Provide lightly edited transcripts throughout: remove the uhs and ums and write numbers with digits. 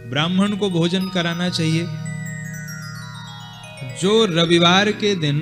ब्राह्मण को भोजन कराना चाहिए। जो रविवार के दिन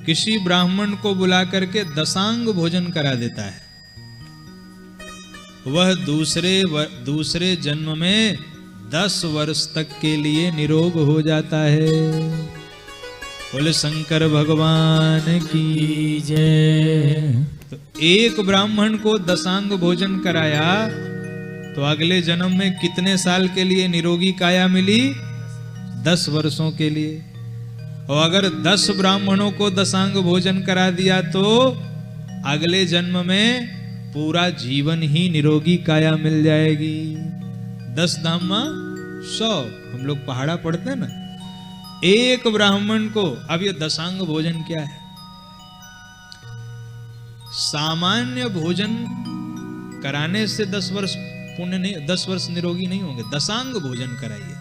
किसी ब्राह्मण को बुला करके दशांग भोजन करा देता है, वह दूसरे जन्म में 10 वर्ष तक के लिए निरोग हो जाता है। बोले शंकर भगवान की जय। तो एक ब्राह्मण को दशांग भोजन कराया तो अगले जन्म में कितने साल के लिए निरोगी काया मिली? 10 वर्षों के लिए। और अगर 10 ब्राह्मणों को दशांग भोजन करा दिया तो अगले जन्म में पूरा जीवन ही निरोगी काया मिल जाएगी। 10 धामा 100, हम लोग पहाड़ा पढ़ते हैं ना। एक ब्राह्मण को, अब ये दशांग भोजन क्या है? सामान्य भोजन कराने से 10 वर्ष पुण्य नहीं, 10 वर्ष निरोगी नहीं होंगे। दशांग भोजन कराइए।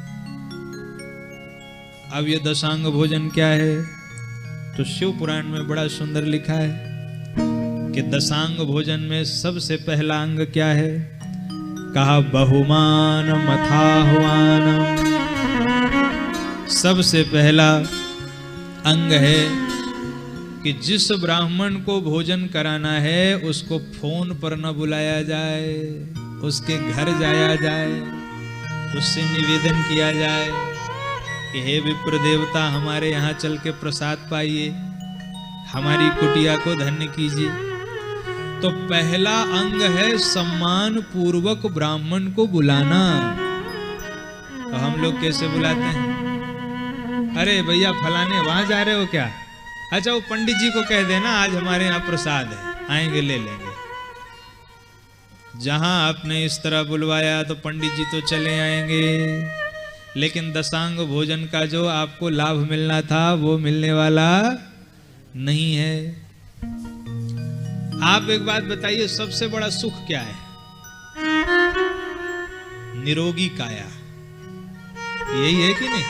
अब ये दशांग भोजन क्या है? तो शिव पुराण में बड़ा सुंदर लिखा है कि दशांग भोजन में सबसे पहला अंग क्या है? कहा बहुमान मथाह्वानम। सबसे पहला अंग है कि जिस ब्राह्मण को भोजन कराना है उसको फोन पर न बुलाया जाए, उसके घर जाया जाए, उससे निवेदन किया जाए कि हे विप्र देवता, हमारे यहाँ चल के प्रसाद पाइए, हमारी कुटिया को धन्य कीजिए। तो पहला अंग है सम्मान पूर्वक ब्राह्मण को बुलाना। तो हम लोग कैसे बुलाते हैं? अरे भैया फलाने वहां जा रहे हो क्या? अच्छा वो पंडित जी को कह देना आज हमारे यहाँ प्रसाद है, आएंगे ले लेंगे। जहां आपने इस तरह बुलवाया तो पंडित जी तो चले आएंगे, लेकिन दशांग भोजन का जो आपको लाभ मिलना था वो मिलने वाला नहीं है। आप एक बात बताइए, सबसे बड़ा सुख क्या है? निरोगी काया, यही है कि नहीं?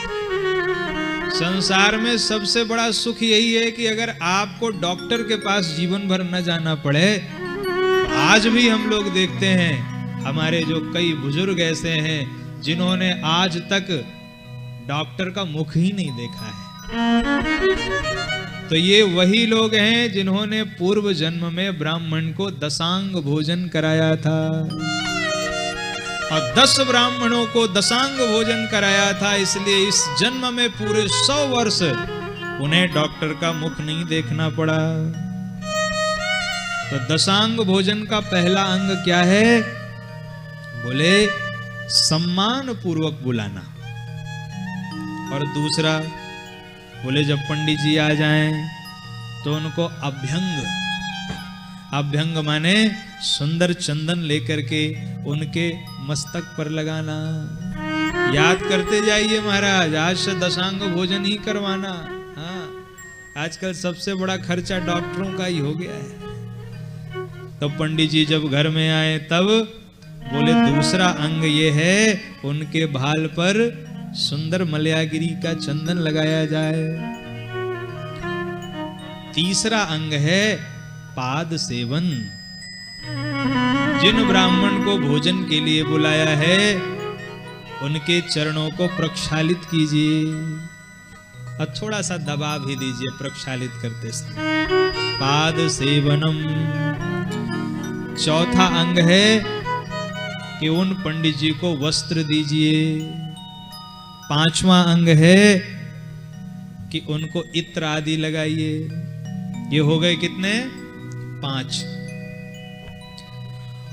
संसार में सबसे बड़ा सुख यही है कि अगर आपको डॉक्टर के पास जीवन भर न जाना पड़े। आज भी हम लोग देखते हैं, हमारे जो कई बुजुर्ग ऐसे हैं जिन्होंने आज तक डॉक्टर का मुख ही नहीं देखा है। तो ये वही लोग हैं जिन्होंने पूर्व जन्म में ब्राह्मण को दशांग भोजन कराया था, और 10 ब्राह्मणों को दशांग भोजन कराया था। इसलिए इस जन्म में पूरे 100 वर्ष उन्हें डॉक्टर का मुख नहीं देखना पड़ा। तो दशांग भोजन का पहला अंग क्या है? बोले सम्मान पूर्वक बुलाना। और दूसरा बोले जब पंडित जी आ जाएं तो उनको अभ्यंग माने सुंदर चंदन लेकर के उनके मस्तक पर लगाना। याद करते जाइए महाराज, आज से दशांग भोजन ही करवाना। हाँ, आजकल सबसे बड़ा खर्चा डॉक्टरों का ही हो गया है। तो पंडित जी जब घर में आए तब बोले दूसरा अंग ये है, उनके भाल पर सुंदर मलयागिरी का चंदन लगाया जाए। तीसरा अंग है पाद सेवन। जिन ब्राह्मण को भोजन के लिए बुलाया है उनके चरणों को प्रक्षालित कीजिए और थोड़ा सा दबा भी दीजिए प्रक्षालित करते समय। पाद सेवनम। चौथा अंग है कि उन पंडित जी को वस्त्र दीजिए। पांचवा अंग है कि उनको इत्र आदि लगाइए। ये हो गए कितने? 5।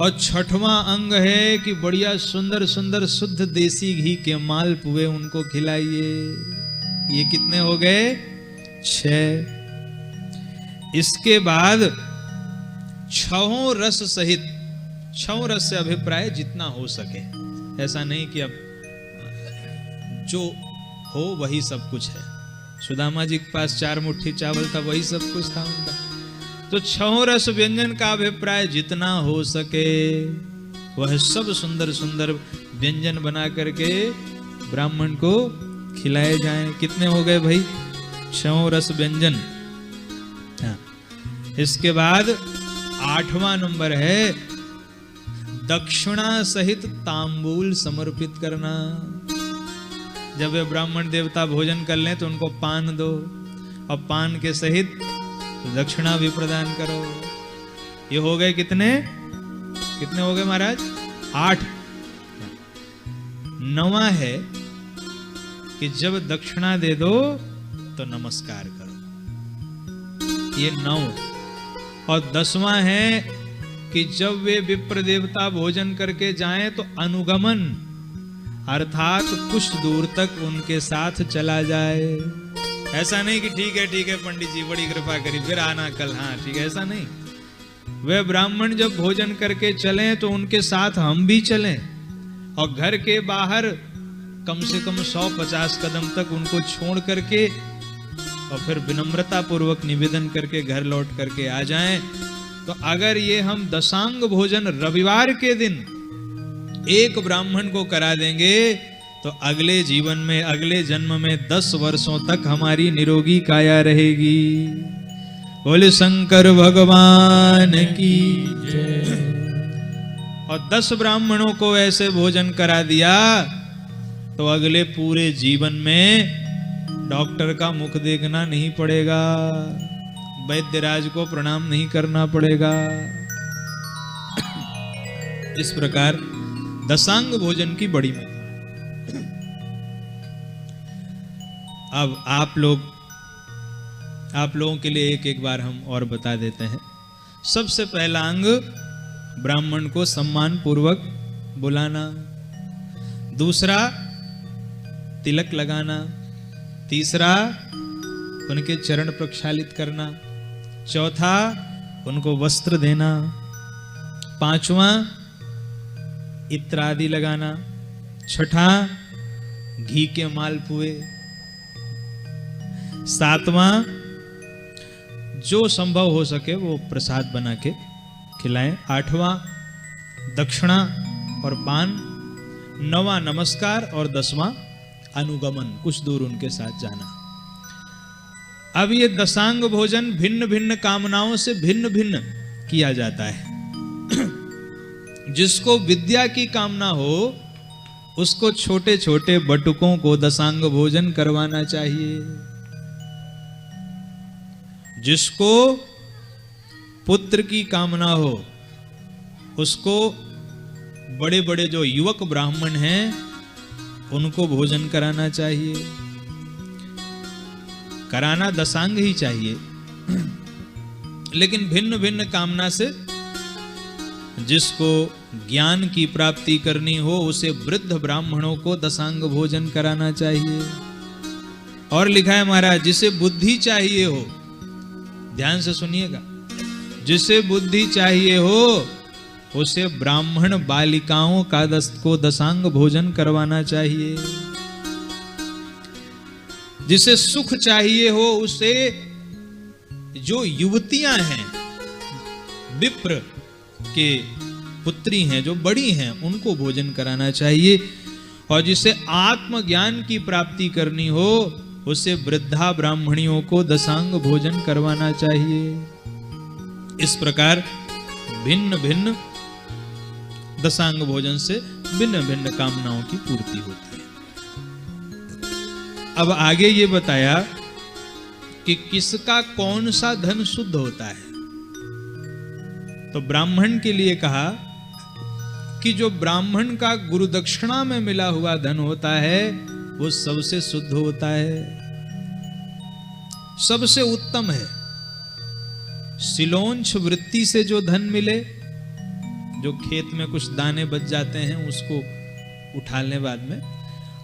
और छठवां अंग है कि बढ़िया सुंदर सुंदर शुद्ध देसी घी के मालपुए उनको खिलाइए। ये कितने हो गए? 6। इसके बाद 6 रस सहित, 6 रस से अभिप्राय जितना हो सके, ऐसा नहीं कि अब जो हो वही सब कुछ है। सुदामा जी के पास 4 मुट्ठी चावल था, वही सब कुछ था उनका। तो 6 रस व्यंजन का अभिप्राय जितना हो सके वह सब सुंदर सुंदर व्यंजन बना करके ब्राह्मण को खिलाए जाएं। कितने हो गए भाई? 6 रस व्यंजन। हाँ। इसके बाद 8वां नंबर है दक्षिणा सहित तांबूल समर्पित करना। जब वे ब्राह्मण देवता भोजन कर लें तो उनको पान दो, और पान के सहित दक्षिणा भी प्रदान करो। ये हो गए कितने हो गए महाराज? 8। 9वां है कि जब दक्षिणा दे दो तो नमस्कार करो। ये 9। और 10वां है कि जब वे विप्र देवता भोजन करके जाएं तो अनुगमन, अर्थात कुछ दूर तक उनके साथ चला जाए। ऐसा नहीं कि ठीक है पंडित जी बड़ी कृपा करी फिर आना कल, हाँ ठीक है, ऐसा नहीं। वे ब्राह्मण जब भोजन करके चलें तो उनके साथ हम भी चलें, और घर के बाहर कम से कम 100-50 कदम तक उनको छोड़ करके और फिर विनम्रता पूर्वक निवेदन करके घर लौट करके आ जाएं। तो अगर ये हम दशांग भोजन रविवार के दिन एक ब्राह्मण को करा देंगे तो अगले जीवन में, अगले जन्म में 10 वर्षों तक हमारी निरोगी काया रहेगी। बोले शंकर भगवान की जय। और 10 ब्राह्मणों को ऐसे भोजन करा दिया तो अगले पूरे जीवन में डॉक्टर का मुख देखना नहीं पड़ेगा, वैद्यराज को प्रणाम नहीं करना पड़ेगा। इस प्रकार दशांग भोजन की बड़ी महिमा। अब आप लोगों के लिए एक बार हम और बता देते हैं। सबसे पहला अंग ब्राह्मण को सम्मान पूर्वक बुलाना, दूसरा तिलक लगाना, तीसरा उनके चरण प्रक्षालित करना, चौथा उनको वस्त्र देना, पांचवा इत्र आदि लगाना, छठा घी के मालपुए, सातवां जो संभव हो सके वो प्रसाद बना के खिलाएं, आठवां दक्षिणा और पान, 9वां नमस्कार और 10वां अनुगमन, कुछ दूर उनके साथ जाना। अब ये दशांग भोजन भिन्न भिन्न कामनाओं से भिन्न भिन्न किया जाता है। जिसको विद्या की कामना हो उसको छोटे छोटे बटुकों को दशांग भोजन करवाना चाहिए। जिसको पुत्र की कामना हो उसको बड़े बड़े जो युवक ब्राह्मण हैं उनको भोजन कराना चाहिए। कराना दशांग ही चाहिए, लेकिन भिन्न भिन्न कामना से। जिसको ज्ञान की प्राप्ति करनी हो उसे वृद्ध ब्राह्मणों को दशांग भोजन कराना चाहिए। और लिखा है महाराज, जिसे बुद्धि चाहिए हो, ध्यान से सुनिएगा, जिसे बुद्धि चाहिए हो उसे ब्राह्मण बालिकाओं को दशांग भोजन करवाना चाहिए। जिसे सुख चाहिए हो उसे जो युवतियां हैं, विप्र के पुत्री हैं, जो बड़ी हैं, उनको भोजन कराना चाहिए। और जिसे आत्मज्ञान की प्राप्ति करनी हो उसे वृद्धा ब्राह्मणियों को दशांग भोजन करवाना चाहिए। इस प्रकार भिन्न भिन्न दशांग भोजन से भिन्न भिन्न कामनाओं की पूर्ति होती है। अब आगे ये बताया कि किसका कौन सा धन शुद्ध होता है। तो ब्राह्मण के लिए कहा कि जो ब्राह्मण का गुरु दक्षिणा में मिला हुआ धन होता है वो सबसे शुद्ध होता है, सबसे उत्तम है। सिलोंछ वृत्ति से जो धन मिले, जो खेत में कुछ दाने बच जाते हैं उसको उठाने बाद में,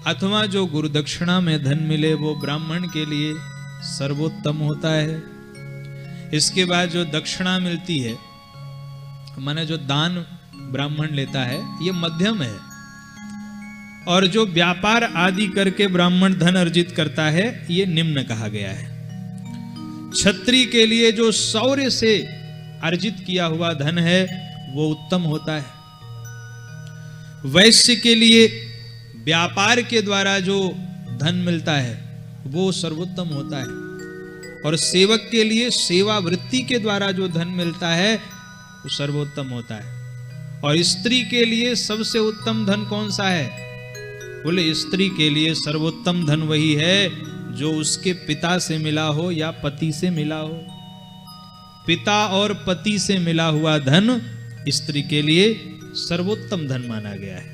अथवा जो गुरु दक्षिणा में धन मिले वो ब्राह्मण के लिए सर्वोत्तम होता है। इसके बाद जो दक्षिणा मिलती है, माने जो दान ब्राह्मण लेता है, ये मध्यम है। और जो व्यापार आदि करके ब्राह्मण धन अर्जित करता है ये निम्न कहा गया है। क्षत्रिय के लिए जो शौर्य से अर्जित किया हुआ धन है वो उत्तम होता है। वैश्य के लिए व्यापार के द्वारा जो धन मिलता है वो सर्वोत्तम होता है। और सेवक के लिए सेवा वृत्ति के द्वारा जो धन मिलता है वो सर्वोत्तम होता है। और स्त्री के लिए सबसे उत्तम धन कौन सा है? बोले स्त्री के लिए सर्वोत्तम धन वही है जो उसके पिता से मिला हो या पति से मिला हो। पिता और पति से मिला हुआ धन स्त्री के लिए सर्वोत्तम धन माना गया है।